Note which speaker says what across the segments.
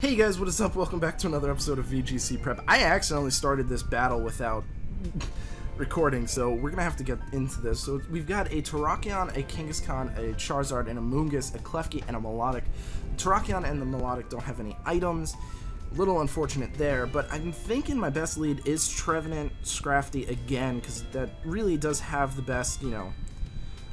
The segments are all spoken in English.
Speaker 1: Hey guys, what is up? Welcome back to another episode of VGC Prep. I accidentally started this battle without recording, so we're gonna have to get into this. So we've got a Terrakion, a Kangaskhan, a Charizard, and a Moongus, a Klefki, and a Melodic. Terrakion and the Melodic don't have any items. A little unfortunate there, but I'm thinking my best lead is Trevenant Scrafty again, because that really does have the best,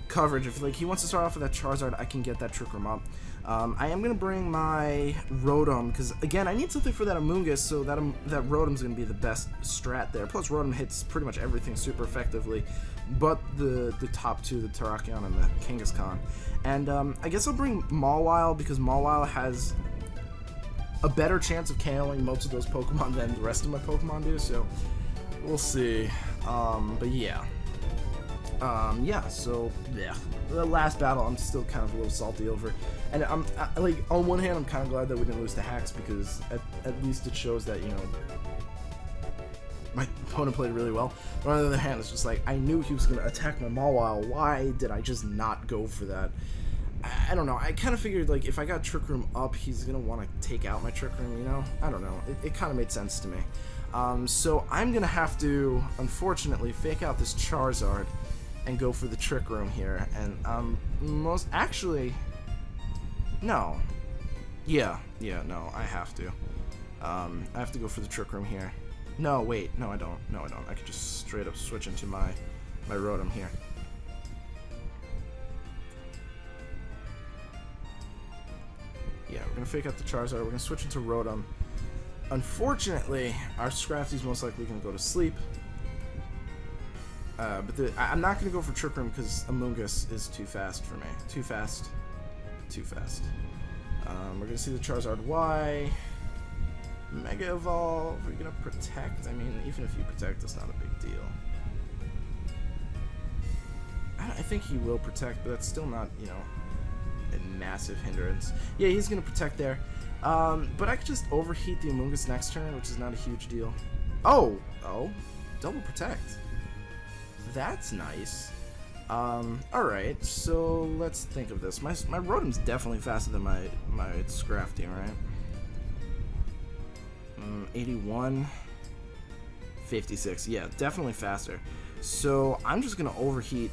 Speaker 1: coverage. If he wants to start off with that Charizard, I can get that Trick Room up. I am going to bring my Rotom, because, again, I need something for that Amoonguss, so that Rotom's going to be the best strat there. Plus, Rotom hits pretty much everything super effectively, but the top two, the Terrakion and the Kangaskhan. And I guess I'll bring Mawile, because Mawile has a better chance of KOing most of those Pokemon than the rest of my Pokemon do, so we'll see. But yeah. The last battle I'm still kind of a little salty over, and I'm like, on one hand I'm kind of glad that we didn't lose to Hacks, because at least it shows that, my opponent played really well. But on the other hand, it's just like, I knew he was going to attack my Mawile. Why did I just not go for that? I don't know. I kind of figured, like, if I got Trick Room up, he's going to want to take out my Trick Room, I don't know. It kind of made sense to me. So I'm going to have to, unfortunately, fake out this Charizard and go for the Trick Room here. And no. No, I have to. I have to go for the Trick Room here. No, wait. No, I don't. I could just straight up switch into my Rotom here. Yeah, we're going to fake out the Charizard. We're going to switch into Rotom. Unfortunately, our Scrafty's most likely going to go to sleep. But I'm not going to go for Trick Room because Amoonguss is too fast for me. Too fast. We're going to see the Charizard-Y. Mega Evolve. Are you going to protect? I mean, even if you protect, it's not a big deal. I think he will protect, but that's still not, a massive hindrance. Yeah, he's going to protect there. But I could just overheat the Amoonguss next turn, which is not a huge deal. Oh, double protect. That's nice. Alright, so let's think of this. My Rotom's definitely faster than my Scrafty, right? 81, 56, yeah, definitely faster. So I'm just gonna overheat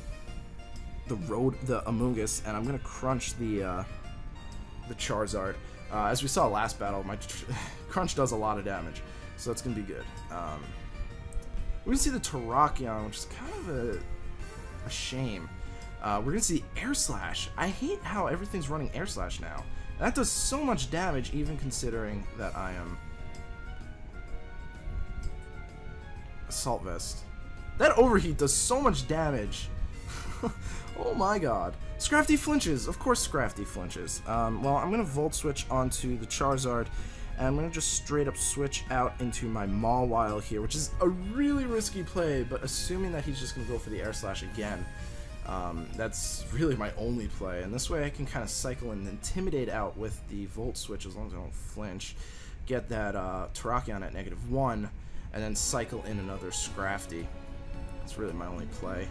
Speaker 1: the Amoonguss, and I'm gonna crunch the Charizard. As we saw last battle, my crunch does a lot of damage, so that's gonna be good. We're gonna see the Terrakion, which is kind of a shame. We're gonna see Air Slash. I hate how everything's running Air Slash now. That does so much damage, even considering that I am Assault Vest. That overheat does so much damage. Oh my god. Scrafty flinches. Of course Scrafty flinches. Well, I'm gonna Volt Switch onto the Charizard, and I'm going to just straight up switch out into my Mawile here, which is a really risky play, but assuming that he's just going to go for the Air Slash again, that's really my only play. And this way I can kind of cycle and intimidate out with the Volt Switch as long as I don't flinch, get that Terrakion at -1, and then cycle in another Scrafty. That's really my only play.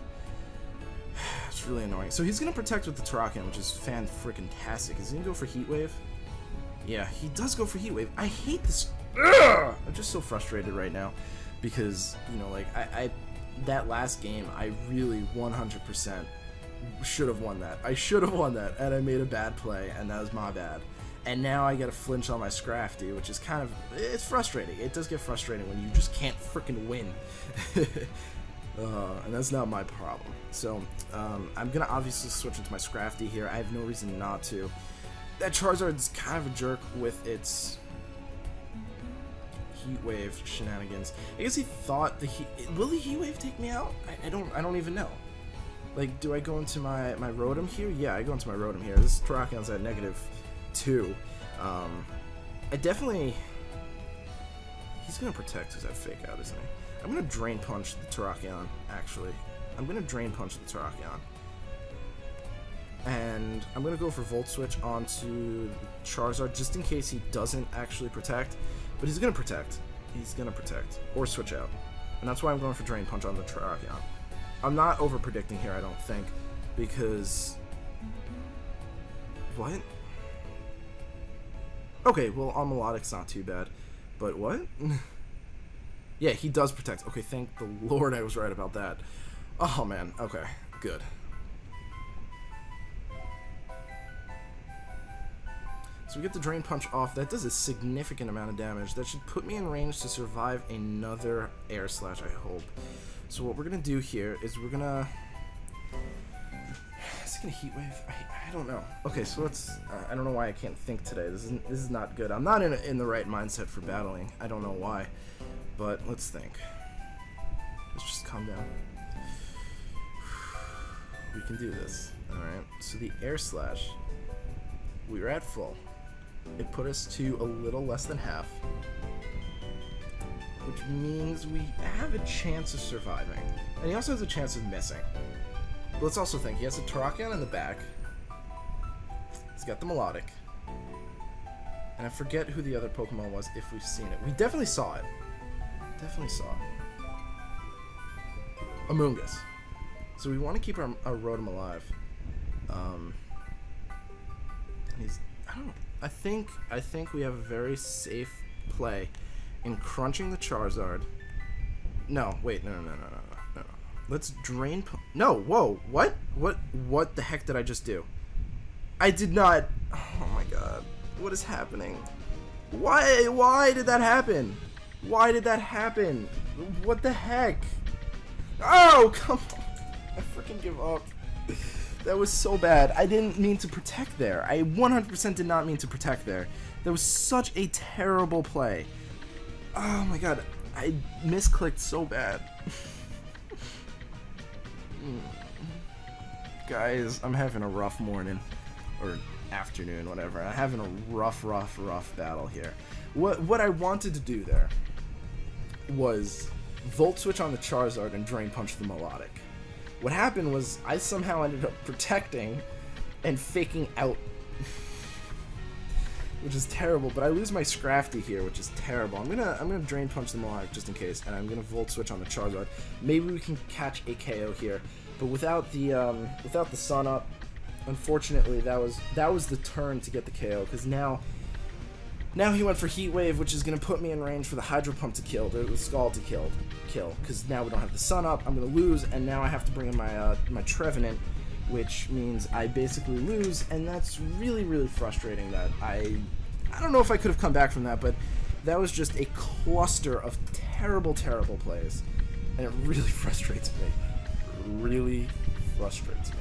Speaker 1: It's really annoying. So he's going to protect with the Terrakion, which is fan-freaking-tastic. Is he going to go for Heat Wave? Yeah, he does go for Heat Wave. I hate this. Ugh! I'm just so frustrated right now because, that last game, I really 100% should have won that. I should have won that, and I made a bad play, and that was my bad. And now I got to flinch on my Scrafty, which is kind of, it's frustrating. It does get frustrating when you just can't freaking win. And that's not my problem. So, I'm going to obviously switch into my Scrafty here. I have no reason not to. That Charizard's kind of a jerk with its Heat Wave shenanigans. I guess he thought will the Heat Wave take me out? I don't even know. Like, do I go into my Rotom here? Yeah, I go into my Rotom here. This Terrakion's at -2. I definitely, he's gonna protect his that fake out, isn't he? I'm gonna Drain Punch the Terrakion. Actually, I'm gonna Drain Punch the Terrakion. And I'm going to go for Volt Switch onto Charizard just in case he doesn't actually protect. But he's going to protect. He's going to protect. Or switch out. And that's why I'm going for Drain Punch on the Terrakion. I'm not over-predicting here, I don't think. Because... What? Okay, well, on Melodic's not too bad. But what? Yeah, he does protect. Okay, thank the Lord I was right about that. Oh, man. Okay, good. So we get the Drain Punch off. That does a significant amount of damage. That should put me in range to survive another Air Slash, I hope. So what we're going to do here is we're going to... Is it going to Heat Wave? I don't know. Okay, so let's... I don't know why I can't think today. This is not good. I'm not in the right mindset for battling. I don't know why. But let's think. Let's just calm down. We can do this. Alright, so the Air Slash, we were at full. It put us to a little less than half, which means we have a chance of surviving. And he also has a chance of missing. But let's also think, he has a Terrakion in the back. He's got the Melodic. And I forget who the other Pokemon was, if we've seen it. We definitely saw it. Definitely saw it. Amoonguss. So we want to keep our Rotom alive. He's... I don't know. I think we have a very safe play in crunching the Charizard. No, wait, no. Let's Drain... No, whoa, what? What the heck did I just do? I did not... Oh my god. What is happening? Why did that happen? Why did that happen? What the heck? Oh, come on. I freaking give up. That was so bad. I didn't mean to protect there. I 100% did not mean to protect there. That was such a terrible play. Oh my god. I misclicked so bad. Guys, I'm having a rough morning. Or afternoon, whatever. I'm having a rough battle here. What I wanted to do there was Volt Switch on the Charizard and Drain Punch the Melodic. What happened was I somehow ended up protecting and faking out, which is terrible. But I lose my Scrafty here, which is terrible. I'm gonna Drain Punch the Melodic just in case, and I'm gonna Volt Switch on the Charizard. Maybe we can catch a KO here, but without the Sun Up, unfortunately that was the turn to get the KO, because now he went for Heat Wave, which is going to put me in range for the Hydro Pump to kill, the Scald to kill, because now we don't have the Sun Up, I'm going to lose, and now I have to bring in my Trevenant, which means I basically lose, and that's really frustrating. That I don't know if I could have come back from that, but that was just a cluster of terrible plays, and it really frustrates me. Really frustrates me.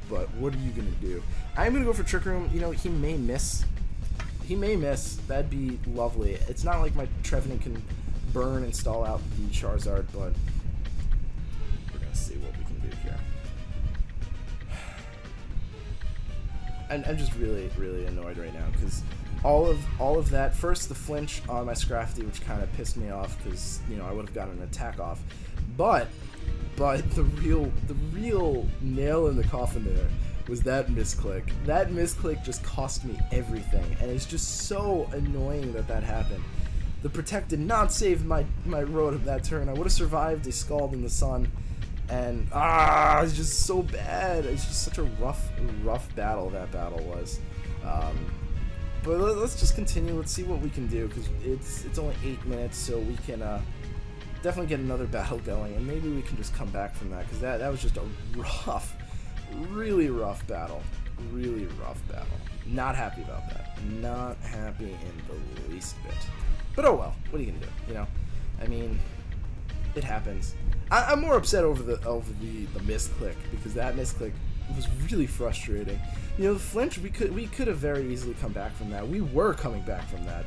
Speaker 1: But what are you going to do? I'm going to go for Trick Room. You know, he may miss. That'd be lovely. It's not like my Trevenant can burn and stall out the Charizard, but we're going to see what we can do here. I'm just really annoyed right now, because all of that, first the flinch on my Scrafty, which kind of pissed me off, because, you know, I would have gotten an attack off, but the real nail in the coffin there was that misclick. That misclick just cost me everything, and it's just so annoying that happened. The Protect did not save my Rotom that turn. I would have survived a Scald in the Sun, and it's just so bad. It's just such a rough battle that battle was. But let's just continue. Let's see what we can do, because it's only 8 minutes, so we can definitely get another battle going, and maybe we can just come back from that, because that was just a really rough battle. Not happy about that. Not happy in the least bit. But oh well, what are you gonna do? You know, I mean, it happens. I'm more upset over the misclick, because that misclick was really frustrating. You know, the flinch, we could have very easily come back from that. We were coming back from that,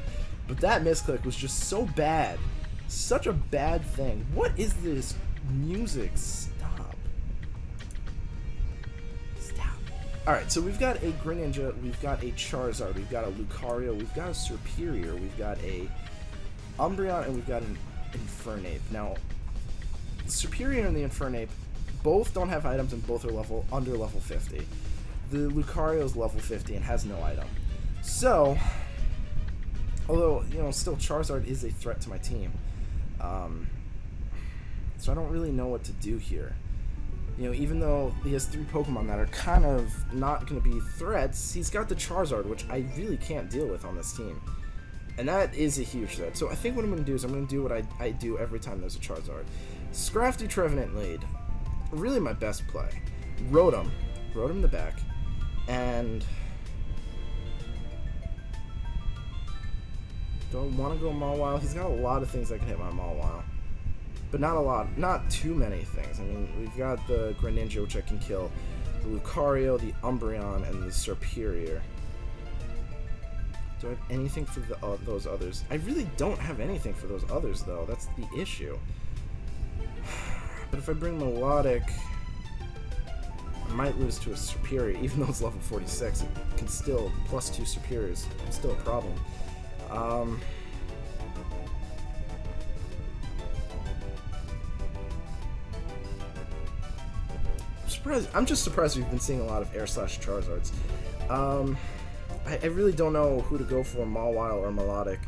Speaker 1: but that misclick was just so bad. Such a bad thing. What is this music? Stop. Alright, so we've got a Greninja, we've got a Charizard, we've got a Lucario, we've got a Serperior, we've got a Umbreon, and we've got an Infernape. Now, the Serperior and the Infernape both don't have items, and both are under level 50. The Lucario is level 50 and has no item. So, although, you know, still Charizard is a threat to my team. So I don't really know what to do here. You know, even though he has 3 Pokemon that are kind of not going to be threats, he's got the Charizard, which I really can't deal with on this team. And that is a huge threat. So I think what I'm going to do is I'm going to do what I do every time there's a Charizard. Scrafty Trevenant lead. Really my best play. Rotom in the back. And do I want to go Mawile? He's got a lot of things that can hit my Mawile. But not a lot, not too many things. I mean, we've got the Greninja, which I can kill, the Lucario, the Umbreon, and the Serperior. Do I have anything for those others? I really don't have anything for those others, though. That's the issue. But if I bring Melodic, I might lose to a Serperior, even though it's level 46. It can still, +2 Serperiors, it's still a problem. I'm just surprised we've been seeing a lot of Air/Charizards. I really don't know who to go for, Mawile or Melodic.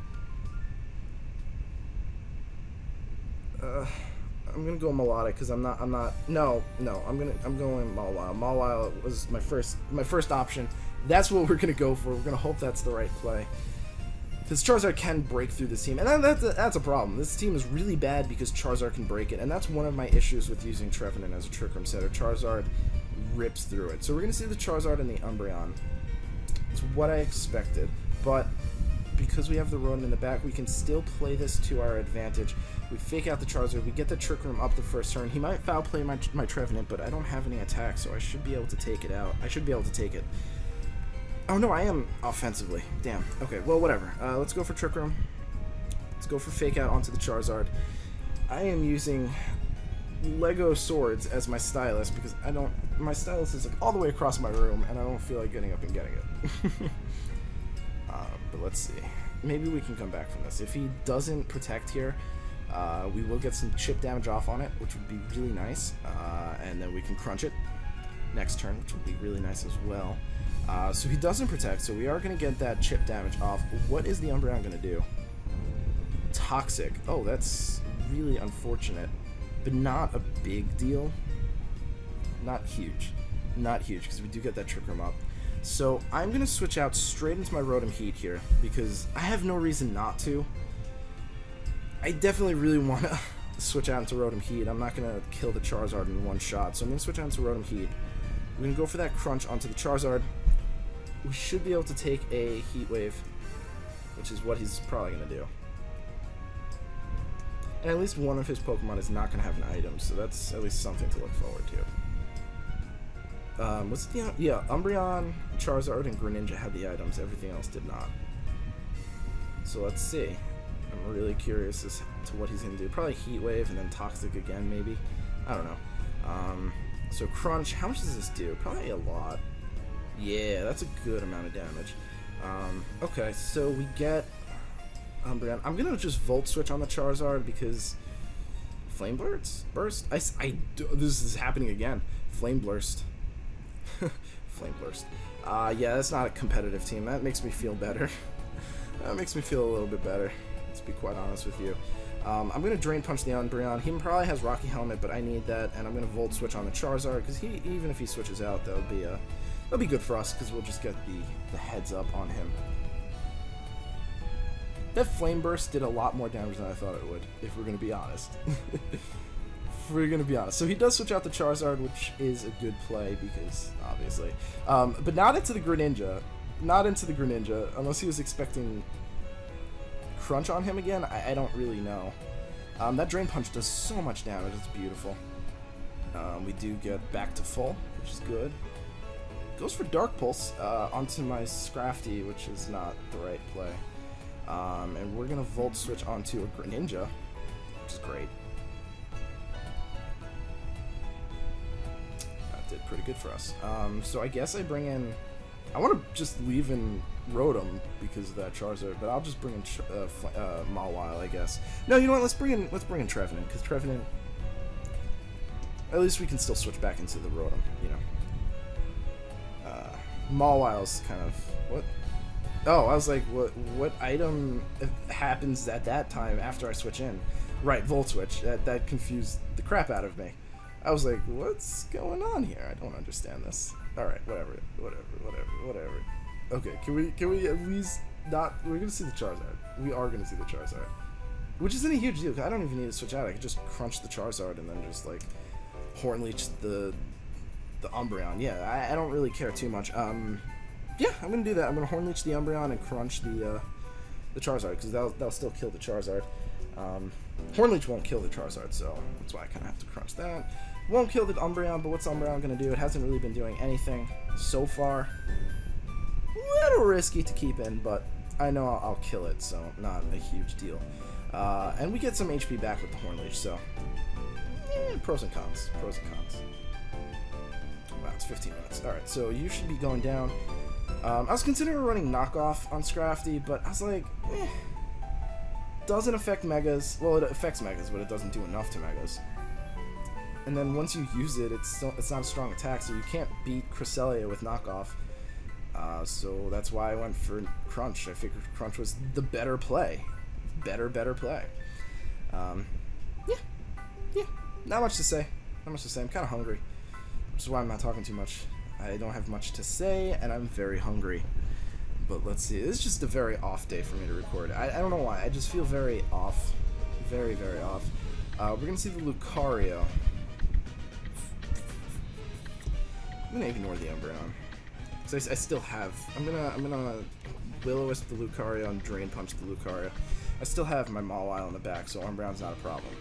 Speaker 1: I'm gonna go Melodic because I'm going Mawile. Mawile was my first option. That's what we're gonna go for. We're gonna hope that's the right play. Because Charizard can break through this team, and that's a problem. This team is really bad because Charizard can break it, and that's one of my issues with using Trevenant as a Trick Room setter. Charizard rips through it. So we're going to see the Charizard and the Umbreon. It's what I expected, but because we have the Rotom in the back, we can still play this to our advantage. We fake out the Charizard, we get the Trick Room up the first turn. He might foul play my Trevenant, but I don't have any attack, so I should be able to take it out. I should be able to take it. Oh no, I am offensively. Damn. Okay, well, whatever. Let's go for Trick Room. Let's go for Fake Out onto the Charizard. I am using Lego swords as my stylus because my stylus is like all the way across my room and I don't feel like getting up and getting it. But let's see. Maybe we can come back from this. If he doesn't protect here, we will get some chip damage off on it, which would be really nice. And then we can crunch it next turn, which would be really nice as well. So he doesn't protect, so we are going to get that chip damage off. What is the Umbreon going to do? Toxic. Oh, that's really unfortunate, but not a big deal. Not huge. Not huge, because we do get that Trick Room up. So I'm going to switch out straight into my Rotom Heat here, because I have no reason not to. I definitely really want to switch out into Rotom Heat. I'm not going to kill the Charizard in one shot, so I'm going to switch out into Rotom Heat. We're going to go for that Crunch onto the Charizard. We should be able to take a Heat Wave, which is what he's probably going to do. And at least one of his Pokemon is not going to have an item, so that's at least something to look forward to. What's the... Yeah, Umbreon, Charizard, and Greninja had the items. Everything else did not. So let's see. I'm really curious as to what he's going to do. Probably Heat Wave and then Toxic again, maybe. I don't know. So Crunch, how much does this do? Probably a lot. Yeah, that's a good amount of damage. Okay, so we get Umbreon. I'm gonna just Volt Switch on the Charizard because Flame Burst? This is happening again. Flame Burst. Flame Burst. Yeah, that's not a competitive team. That makes me feel better. That makes me feel a little bit better, to be quite honest with you. I'm going to Drain Punch the Umbreon. He probably has Rocky Helmet, but I need that, and I'm going to Volt Switch on the Charizard, because even if he switches out, that'll be good for us, because we'll just get the heads up on him. That Flame Burst did a lot more damage than I thought it would, if we're going to be honest. If we're going to be honest. So he does switch out the Charizard, which is a good play, because, obviously. But not into the Greninja. Not into the Greninja, unless he was expecting Crunch on him again. I don't really know. That Drain Punch does so much damage. It's beautiful. We do get back to full, which is good. Goes for Dark Pulse onto my Scrafty, which is not the right play. And we're going to Volt Switch onto a Greninja, which is great. That did pretty good for us. So I guess I bring in... I want to just leave in Rotom because of that Charizard, but I'll just bring in Mawile, I guess. No, you know what? Let's bring in Trevenant, because Trevenant, at least we can still switch back into the Rotom, you know. Mawile's kind of what? Oh, I was like, what item happens at that time after I switch in? Right, Volt Switch. That confused the crap out of me. I was like, what's going on here? I don't understand this. Alright, whatever. Okay, can we at least not... We're gonna see the Charizard. We are gonna see the Charizard. Which isn't a huge deal, because I don't even need to switch out. I could just crunch the Charizard and then just, like, Horn Leech the Umbreon. Yeah, I don't really care too much. Yeah, I'm gonna do that. I'm gonna Horn Leech the Umbreon and crunch the Charizard, because that'll still kill the Charizard. Horn Leech won't kill the Charizard, so that's why I kind of have to crunch that. Won't kill the Umbreon, but what's Umbreon gonna do? It hasn't really been doing anything so far. A little risky to keep in, but I know I'll kill it, so not a huge deal. And we get some HP back with the Horn Leech, so pros and cons. Pros and cons. Wow, it's 15 minutes. Alright, so you should be going down. I was considering running Knockoff on Scrafty, but I was like, doesn't affect Megas. Well, it affects Megas, but it doesn't do enough to Megas. And then once you use it, it's not a strong attack, so you can't beat Cresselia with Knockoff. So that's why I went for Crunch. I figured Crunch was the better play. Better play. Yeah. Not much to say. I'm kind of hungry, which is why I'm not talking too much. I don't have much to say, and I'm very hungry. But let's see. This is just a very off day for me to record. I don't know why. I just feel very off. Very off. We're going to see the Lucario. I'm going to ignore the Umbreon. Because I still have... I'm gonna Will-O-Wisp the Lucario and Drain Punch the Lucario. I still have my Mawile in the back, so Umbreon's not a problem.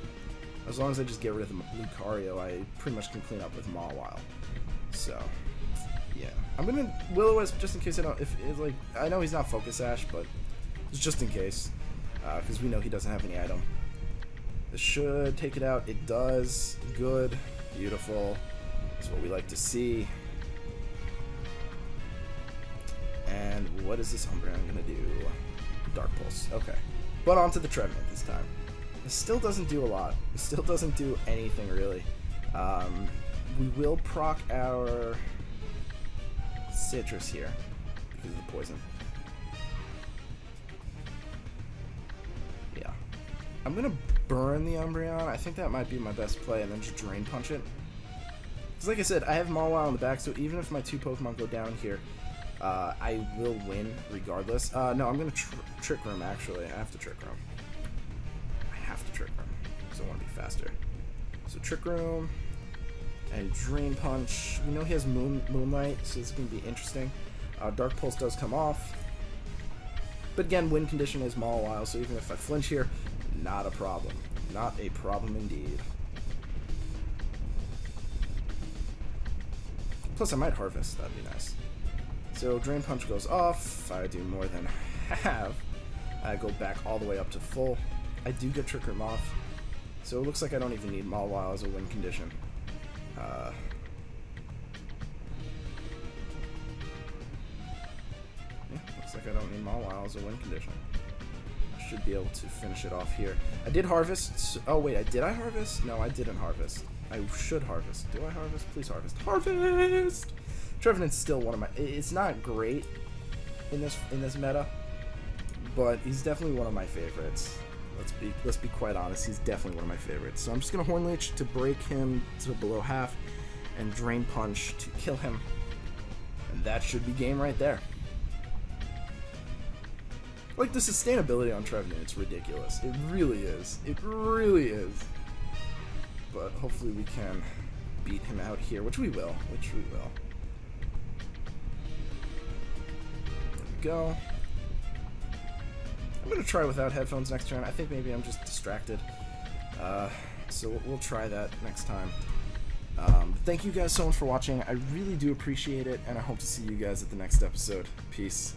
Speaker 1: As long as I just get rid of the Lucario, I pretty much can clean up with Mawile. So, yeah. I'm gonna Will-O-Wisp just in case I don't... If it's like, I know he's not Focus Sash, but it's just in case. Because we know he doesn't have any item. This should take it out. It does. Good. Beautiful. That's what we like to see. And what is this Umbreon gonna do? Dark Pulse. Okay. But on to the Trevenant this time. This still doesn't do a lot. It still doesn't do anything, really. We will proc our Citrus here because of the poison. Yeah. I'm gonna burn the Umbreon. I think that might be my best play, and then just Drain Punch it. Because like I said, I have Mawile on the back, so even if my two Pokemon go down here, I will win regardless. No, I'm gonna Trick Room, actually. I have to Trick Room. Because I want to be faster. So Trick Room and Drain Punch. We know he has Moonlight, so this is going to be interesting. Dark Pulse does come off. But again, win condition is Mawile, so even if I flinch here, not a problem. Not a problem indeed. Plus I might Harvest, that'd be nice. So Drain Punch goes off. I do more than half. I go back all the way up to full. I do get Trick Room off. So it looks like I don't even need Mawile as a win condition. Yeah, looks like I don't need Mawile as a win condition. I should be able to finish it off here. I did harvest. Oh wait, did I harvest? No, I didn't harvest. I should harvest. Do I harvest? Please harvest. Harvest! Trevenant's still one of my... It's not great in this meta, but he's definitely one of my favorites. Let's be quite honest. He's definitely one of my favorites. So I'm just gonna Horn Leech to break him to below half, and Drain Punch to kill him, and that should be game right there. Like, the sustainability on Trevenant, it's ridiculous. It really is. It really is. But hopefully we can beat him out here, which we will. There we go. I'm going to try without headphones next turn. I think maybe I'm just distracted. So we'll try that next time. Thank you guys so much for watching. I really do appreciate it, and I hope to see you guys at the next episode. Peace.